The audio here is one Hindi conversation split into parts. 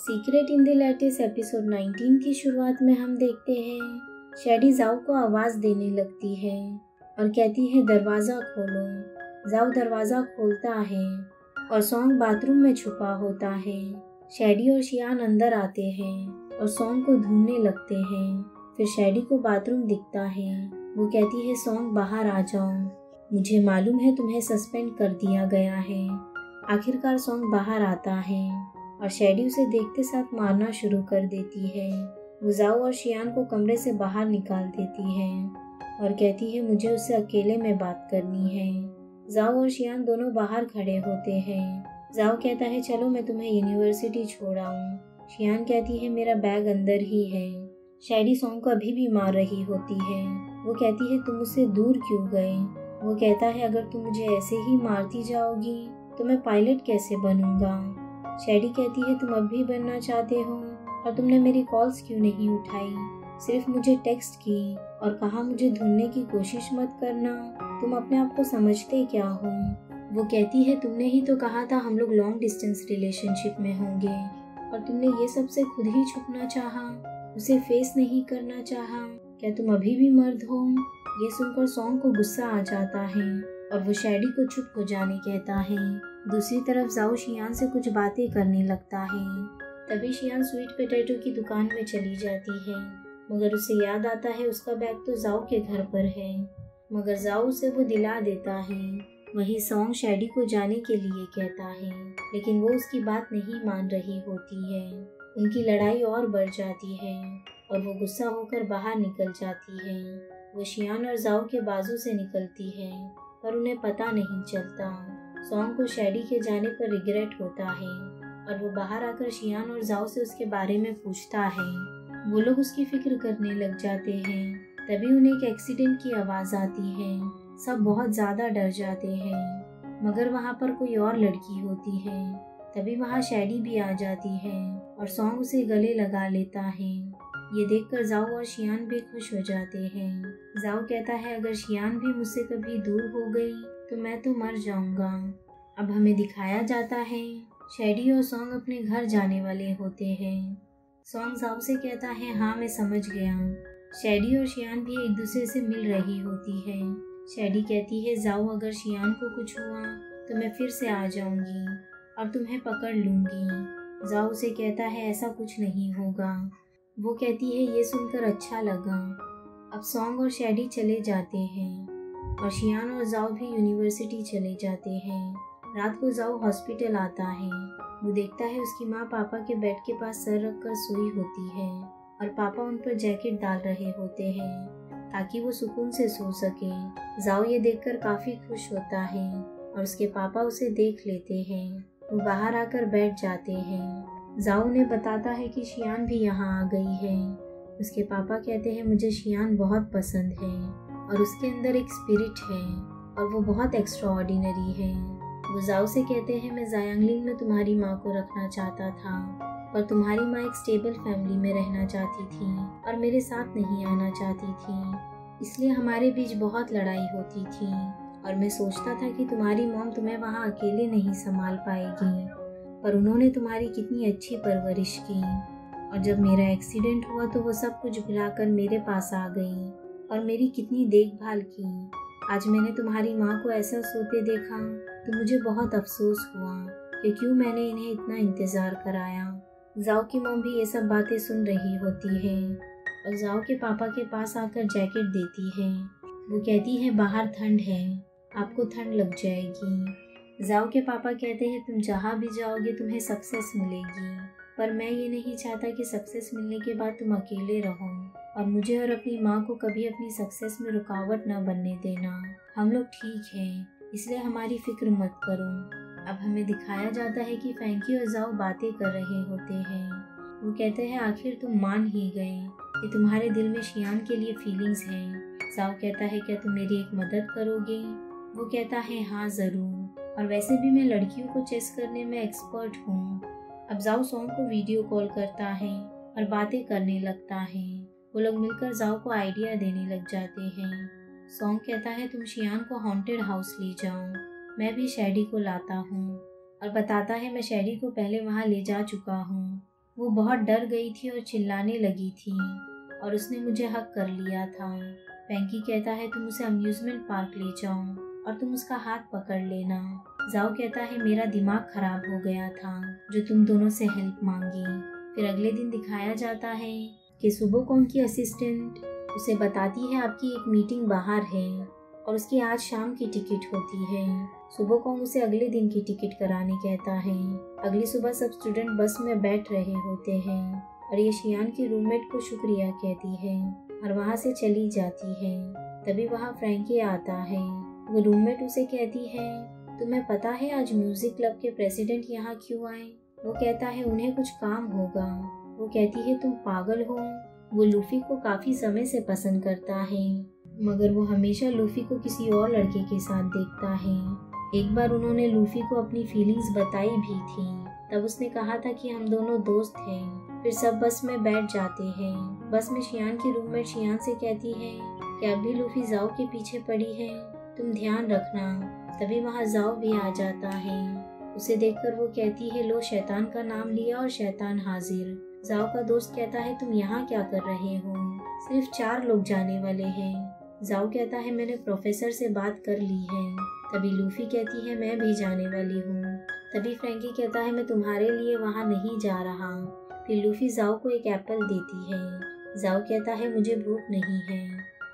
Secret in the latest episode 19 की शुरुआत में हम देखते हैं शैडी जाओ को आवाज़ देने लगती है और कहती है दरवाज़ा खोलो। जाओ दरवाज़ा खोलता है और सॉन्ग बाथरूम में छुपा होता है। शैडी और शियान अंदर आते हैं और सॉन्ग को ढूंढने लगते हैं। फिर शैडी को बाथरूम दिखता है। वो कहती है सॉन्ग बाहर आ जाओ, मुझे मालूम है तुम्हें सस्पेंड कर दिया गया है। आखिरकार सॉन्ग बाहर आता है और शैडी उसे देखते साथ मारना शुरू कर देती है। वो जाओ और शियान को कमरे से बाहर निकाल देती है और कहती है मुझे उससे अकेले में बात करनी है। जाओ और शियान दोनों बाहर खड़े होते हैं। जाओ कहता है चलो मैं तुम्हें यूनिवर्सिटी छोड़ आऊं। शियान कहती है मेरा बैग अंदर ही है। शैडी सॉन्ग को अभी भी मार रही होती है। वो कहती है तुम मुझसे दूर क्यों गए। वो कहता है अगर तुम मुझे ऐसे ही मारती जाओगी तो मैं पायलट कैसे बनूंगा। शैडी कहती है तुम अब भी बनना चाहते हो और तुमने मेरी कॉल्स क्यों नहीं उठाई, सिर्फ मुझे टेक्स्ट की और कहा मुझे ढूंढने की कोशिश मत करना, तुम अपने आप को समझते क्या हो। वो कहती है तुमने ही तो कहा था हम लोग लॉन्ग डिस्टेंस रिलेशनशिप में होंगे और तुमने ये सब से खुद ही छुपना चाहा, उसे फेस नहीं करना चाहा। क्या तुम अभी भी मर्द हो। ये सुनकर सॉन्ग को गुस्सा आ जाता है और वो शैडी को चुप हो जाने कहता है। दूसरी तरफ जाओ शियान से कुछ बातें करने लगता है। तभी शियान स्वीट पोटैटो की दुकान में चली जाती है, मगर उसे याद आता है उसका बैग तो जाओ के घर पर है, मगर जाओ उसे वो दिला देता है। वही सॉन्ग शैडी को जाने के लिए कहता है, लेकिन वो उसकी बात नहीं मान रही होती है। उनकी लड़ाई और बढ़ जाती है और वो गुस्सा होकर बाहर निकल जाती है। वो शियान और जाओ के बाजू से निकलती है पर उन्हें पता नहीं चलता। सॉन्ग को शैडी के जाने पर रिग्रेट होता है और वो बाहर आकर शियान और जाओ से उसके बारे में पूछता है। वो लोग उसकी फिक्र करने लग जाते हैं। तभी उन्हें एक एक्सीडेंट की आवाज़ आती है। सब बहुत ज़्यादा डर जाते हैं, मगर वहाँ पर कोई और लड़की होती है। तभी वहाँ शैडी भी आ जाती है और सॉन्ग उसे गले लगा लेता है। ये देखकर जाओ और शियान भी खुश हो जाते हैं। जाओ कहता है अगर शियान भी मुझसे कभी दूर हो गई तो मैं तो मर जाऊंगा। अब हमें दिखाया जाता है शैडी और सॉन्ग अपने घर जाने वाले होते हैं। सॉन्ग जाओ से कहता है हाँ मैं समझ गया। शैडी और शियान भी एक दूसरे से मिल रही होती है। शैडी कहती है जाओ अगर शियान को कुछ हुआ तो मैं फिर से आ जाऊंगी और तुम्हें पकड़ लूंगी। जाओ उसे कहता है ऐसा कुछ नहीं होगा। वो कहती है ये सुनकर अच्छा लगा। अब सॉन्ग और शैडी चले जाते हैं और शियान और जाओ भी यूनिवर्सिटी चले जाते हैं। रात को जाओ हॉस्पिटल आता है। वो देखता है उसकी माँ पापा के बेड के पास सर रखकर सोई होती है और पापा उन पर जैकेट डाल रहे होते हैं ताकि वो सुकून से सो सके। जाओ ये देखकर काफी खुश होता है और उसके पापा उसे देख लेते हैं। वो बाहर आकर बैठ जाते हैं। जाओ ने बताता है कि शियान भी यहाँ आ गई है। उसके पापा कहते हैं मुझे शियान बहुत पसंद है और उसके अंदर एक स्पिरिट है और वो बहुत एक्स्ट्रा ऑर्डिनरी है। वो जाओ से कहते हैं मैं जायांगलिंग में तुम्हारी माँ को रखना चाहता था पर तुम्हारी माँ एक स्टेबल फैमिली में रहना चाहती थी और मेरे साथ नहीं आना चाहती थी, इसलिए हमारे बीच बहुत लड़ाई होती थी और मैं सोचता था कि तुम्हारी मॉम तुम्हें वहाँ अकेले नहीं संभाल पाएगी, पर उन्होंने तुम्हारी कितनी अच्छी परवरिश की और जब मेरा एक्सीडेंट हुआ तो वो सब कुछ भुलाकर मेरे पास आ गई और मेरी कितनी देखभाल की। आज मैंने तुम्हारी माँ को ऐसा सोते देखा तो मुझे बहुत अफसोस हुआ कि क्यों मैंने इन्हें इतना इंतज़ार कराया। जाओ की मॉम भी ये सब बातें सुन रही होती है और जाओ के पापा के पास आकर जैकेट देती है। वो कहती है बाहर ठंड है, आपको ठंड लग जाएगी। जाओ के पापा कहते हैं तुम जहाँ भी जाओगे तुम्हें सक्सेस मिलेगी, पर मैं ये नहीं चाहता कि सक्सेस मिलने के बाद तुम अकेले रहो और मुझे और अपनी माँ को कभी अपनी सक्सेस में रुकावट न बनने देना। हम लोग ठीक हैं, इसलिए हमारी फिक्र मत करो। अब हमें दिखाया जाता है कि फैंकी और जाओ बातें कर रहे होते हैं। वो कहते हैं आखिर तुम मान ही गए कि तुम्हारे दिल में शियान के लिए फीलिंग्स हैं। जाओ कहता है क्या तुम मेरी एक मदद करोगे। वो कहता है हाँ ज़रूर, और वैसे भी मैं लड़कियों को चेस करने में एक्सपर्ट हूँ। अब जाओ सॉन्ग को वीडियो कॉल करता है और बातें करने लगता है। वो लोग मिलकर जाओ को आइडिया देने लग जाते हैं। सॉन्ग कहता है तुम शियान को हॉन्टेड हाउस ले जाओ, मैं भी शैडी को लाता हूँ, और बताता है मैं शैडी को पहले वहाँ ले जा चुका हूँ वो बहुत डर गई थी और चिल्लाने लगी थी और उसने मुझे हक कर लिया था। फ्रैंकी कहता है तुम उसे अम्यूजमेंट पार्क ले जाओ और तुम उसका हाथ पकड़ लेना। जाओ कहता है मेरा दिमाग खराब हो गया था जो तुम दोनों से हेल्प मांगी। फिर अगले दिन दिखाया जाता है कि सुबोकोंग की असिस्टेंट उसे बताती है आपकी एक मीटिंग बाहर है और उसकी आज शाम की टिकट होती है। सुबोकोंग उसे अगले दिन की टिकट कराने कहता है। अगली सुबह सब स्टूडेंट बस में बैठ रहे होते हैं और ये शियान की रूममेट को शुक्रिया कहती है और वहाँ से चली जाती है। तभी वहाँ फ्रैंकी आता है। वो रूममेट उसे कहती है तुम्हें पता है आज म्यूजिक क्लब के प्रेसिडेंट यहाँ क्यों आए? वो कहता है उन्हें कुछ काम होगा। वो कहती है तुम पागल हो। वो लूफी को काफी समय से पसंद करता है मगर वो हमेशा लूफी को किसी और लड़के के साथ देखता है। एक बार उन्होंने लूफी को अपनी फीलिंग्स बताई भी थी। तब उसने कहा था कि हम दोनों दोस्त हैं। फिर सब बस में बैठ जाते हैं। बस में शियान की रूममेट शियान से कहती है कि अब भी लूफी जाओ के पीछे पड़ी है, तुम ध्यान रखना। तभी वहाँ जाओ भी आ जाता है। उसे देखकर वो कहती है लो शैतान का नाम लिया और शैतान हाजिर। जाओ का दोस्त कहता है तुम यहाँ क्या कर रहे हो? सिर्फ 4 लोग जाने वाले हैं। जाओ कहता है मैंने प्रोफेसर से बात कर ली है। तभी लूफी कहती है मैं भी जाने वाली हूँ। तभी फ्रैंकी कहता है मैं तुम्हारे लिए वहाँ नहीं जा रहा। फिर लूफी जाओ को एक एप्पल देती है। जाओ कहता है मुझे भूख नहीं है।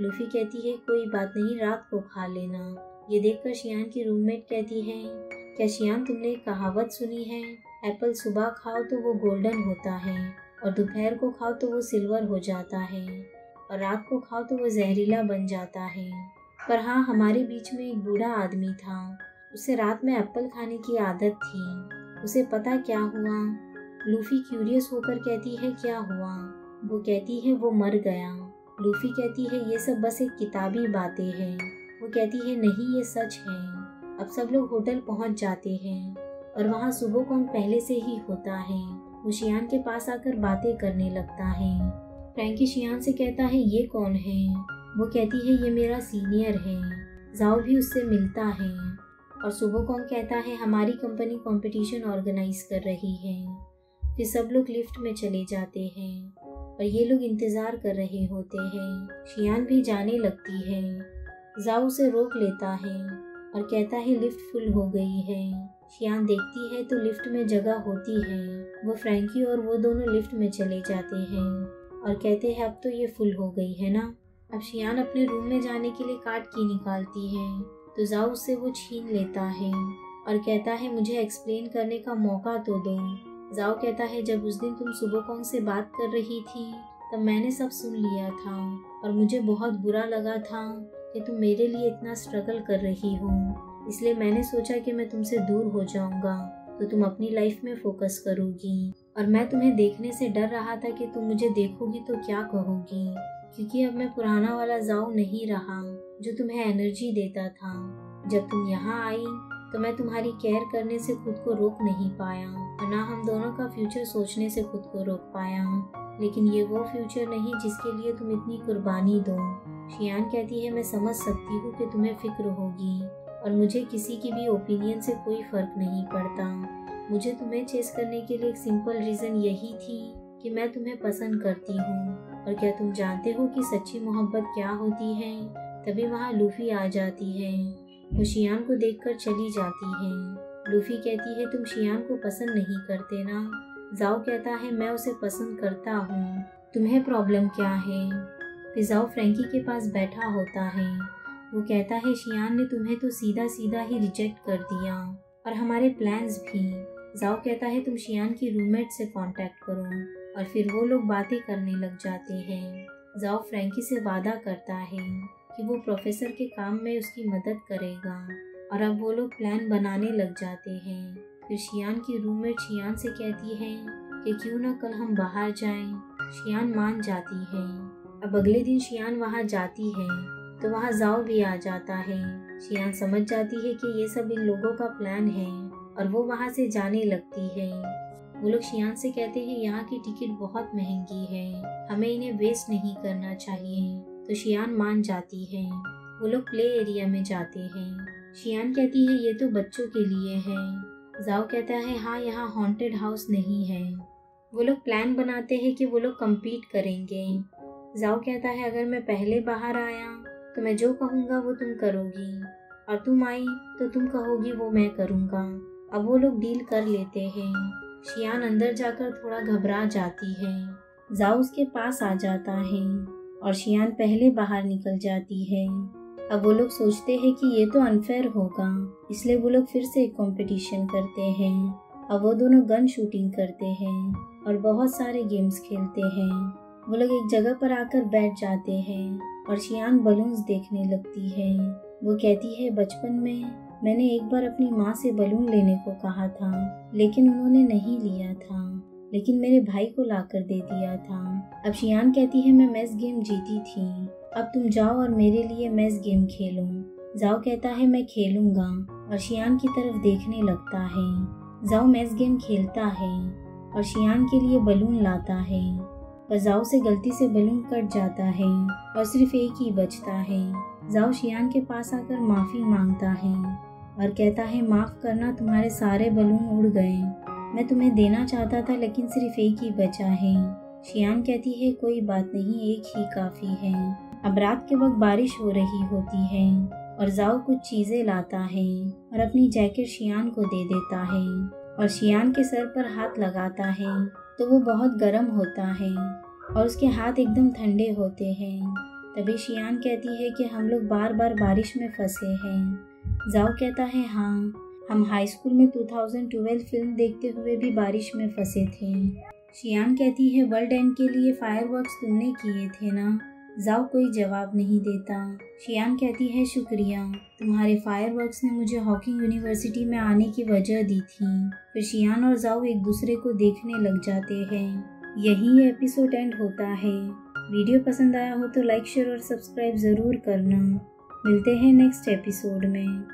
लूफी कहती है कोई बात नहीं, रात को खा लेना। ये देखकर शियान की रूममेट कहती है क्या शियान तुमने एक कहावत सुनी है, एप्पल सुबह खाओ तो वो गोल्डन होता है और दोपहर को खाओ तो वो सिल्वर हो जाता है और रात को खाओ तो वो जहरीला बन जाता है। पर हाँ, हमारे बीच में एक बूढ़ा आदमी था, उसे रात में एप्पल खाने की आदत थी। उसे पता क्या हुआ? लूफी क्यूरियस होकर कहती है क्या हुआ? वो कहती है वो मर गया। लूफी कहती है ये सब बस एक किताबी बातें हैं। वो कहती है नहीं ये सच है। अब सब लोग होटल पहुंच जाते हैं और वहाँ सुबोकोंग पहले से ही होता है। वो शियान के पास आकर बातें करने लगता है। फ्रैंकी शियान से कहता है ये कौन है? वो कहती है ये मेरा सीनियर है। जाओ भी उससे मिलता है और सुबोकोंग कहता है हमारी कंपनी कंपटीशन ऑर्गेनाइज कर रही है। फिर सब लोग लिफ्ट में चले जाते हैं और ये लोग इंतजार कर रहे होते हैं। शियान भी जाने लगती है। जाओ उसे रोक लेता है और कहता है लिफ्ट फुल हो गई है। शियान देखती है तो लिफ्ट में जगह होती है। वो फ्रैंकी और वो दोनों लिफ्ट में चले जाते हैं और कहते हैं अब तो ये फुल हो गई है ना। अब शियान अपने रूम में जाने के लिए कार्ड की निकालती है तो जाओ उससे वो छीन लेता है और कहता है मुझे एक्सप्लेन करने का मौका तो दो। जाओ कहता है जब उस दिन तुम सुबोकोंग से बात कर रही थी तब मैंने सब सुन लिया था और मुझे बहुत बुरा लगा था कि तुम मेरे लिए इतना स्ट्रगल कर रही हो, इसलिए मैंने सोचा कि मैं तुमसे दूर हो जाऊंगा तो तुम अपनी लाइफ में फोकस करोगी और मैं तुम्हें देखने से डर रहा था कि तुम मुझे देखोगी तो क्या कहोगी, क्योंकि अब मैं पुराना वाला जाओ नहीं रहा जो तुम्हें एनर्जी देता था। जब तुम यहाँ आई तो मैं तुम्हारी केयर करने से खुद को रोक नहीं पाया और ना हम दोनों का फ्यूचर सोचने से खुद को रोक पाया, लेकिन ये वो फ्यूचर नहीं जिसके लिए तुम इतनी कुर्बानी दो। शियान कहती है मैं समझ सकती हूँ कि तुम्हें फिक्र होगी और मुझे किसी की भी ओपिनियन से कोई फर्क नहीं पड़ता। मुझे तुम्हें चेस करने के लिए एक सिंपल रीजन यही थी कि मैं तुम्हें पसंद करती हूँ और क्या तुम जानते हो कि सच्ची मोहब्बत क्या होती है? तभी वहाँ लूफी आ जाती है। वो शियान को देखकर चली जाती है। लूफी कहती है तुम शियान को पसंद नहीं करते ना। जाओ कहता है मैं उसे पसंद करता हूँ, तुम्हें प्रॉब्लम क्या है? फिर जाओ फ्रैंकी के पास बैठा होता है। वो कहता है शियान ने तुम्हें तो सीधा सीधा ही रिजेक्ट कर दिया और हमारे प्लान्स भी। जाओ कहता है तुम शियान की रूममेट से कांटेक्ट करो और फिर वो लोग बातें करने लग जाते हैं। जाओ फ्रैंकी से वादा करता है कि वो प्रोफेसर के काम में उसकी मदद करेगा और अब वो लोग प्लान बनाने लग जाते हैं। फिर शियान की रूममेट शियान से कहती है कि क्यों ना कल हम बाहर जाएं। शियान मान जाती है। अब अगले दिन शियान वहाँ जाती है तो वहाँ जाओ भी आ जाता है। शियान समझ जाती है कि ये सब इन लोगों का प्लान है और वो वहाँ से जाने लगती है। वो लोग शियान से कहते हैं यहाँ की टिकट बहुत महंगी है, हमें इन्हें वेस्ट नहीं करना चाहिए, तो शियान मान जाती है। वो लोग प्ले एरिया में जाते हैं। शियान कहती है ये तो बच्चों के लिए है। जाओ कहता है हाँ यहाँ हॉन्टेड हाउस नहीं है। वो लोग प्लान बनाते हैं कि वो लोग कम्पीट करेंगे। जाओ कहता है अगर मैं पहले बाहर आया तो मैं जो कहूँगा वो तुम करोगी, और तुम आई तो तुम कहोगी वो मैं करूँगा। अब वो लोग डील कर लेते हैं। शियान अंदर जाकर थोड़ा घबरा जाती है। जाओ उसके पास आ जाता है और शियान पहले बाहर निकल जाती है। अब वो लोग सोचते हैं कि ये तो अनफेयर होगा, इसलिए वो लोग फिर से एक कंपटीशन करते हैं। अब वो दोनों गन शूटिंग करते हैं और बहुत सारे गेम्स खेलते हैं। वो लोग एक जगह पर आकर बैठ जाते हैं और शियान बलून्स देखने लगती है। वो कहती है बचपन में मैंने एक बार अपनी माँ से बलून लेने को कहा था, लेकिन उन्होंने नहीं लिया था, लेकिन मेरे भाई को लाकर दे दिया था। अब शियान कहती है मैं मैस गेम जीती थी, अब तुम जाओ और मेरे लिए मैस गेम खेलो। जाओ कहता है मैं खेलूंगा और शियान की तरफ देखने लगता है। जाओ मैस गेम खेलता है और शियान के लिए बलून लाता है, पर जाओ से गलती से बलून कट जाता है और सिर्फ एक ही बचता है। जाओ शियान के पास आकर माफ़ी मांगता है और कहता है माफ़ करना, तुम्हारे सारे बलून उड़ गए, मैं तुम्हें देना चाहता था लेकिन सिर्फ एक ही बचा है। शियान कहती है कोई बात नहीं, एक ही काफ़ी है। अब रात के वक्त बारिश हो रही होती है और जाओ कुछ चीज़ें लाता है और अपनी जैकेट शियान को दे देता है और शियान के सर पर हाथ लगाता है तो वो बहुत गर्म होता है और उसके हाथ एकदम ठंडे होते हैं। तभी शियान कहती है कि हम लोग बार बार बारिश में फंसे हैं। जाओ कहता है हाँ, हम हाई स्कूल में 2012 फिल्म देखते हुए भी बारिश में फंसे थे। शियान कहती है वर्ल्ड एंड के लिए फायरवर्क्स तुमने किए थे ना। जाओ कोई जवाब नहीं देता। शियान कहती है शुक्रिया, तुम्हारे फायरवर्क्स ने मुझे हॉकिंग यूनिवर्सिटी में आने की वजह दी थी। फिर शियान और जाओ एक दूसरे को देखने लग जाते हैं। यही एपिसोड एंड होता है। वीडियो पसंद आया हो तो लाइक शेयर और सब्सक्राइब ज़रूर करना। मिलते हैं नेक्स्ट एपिसोड में।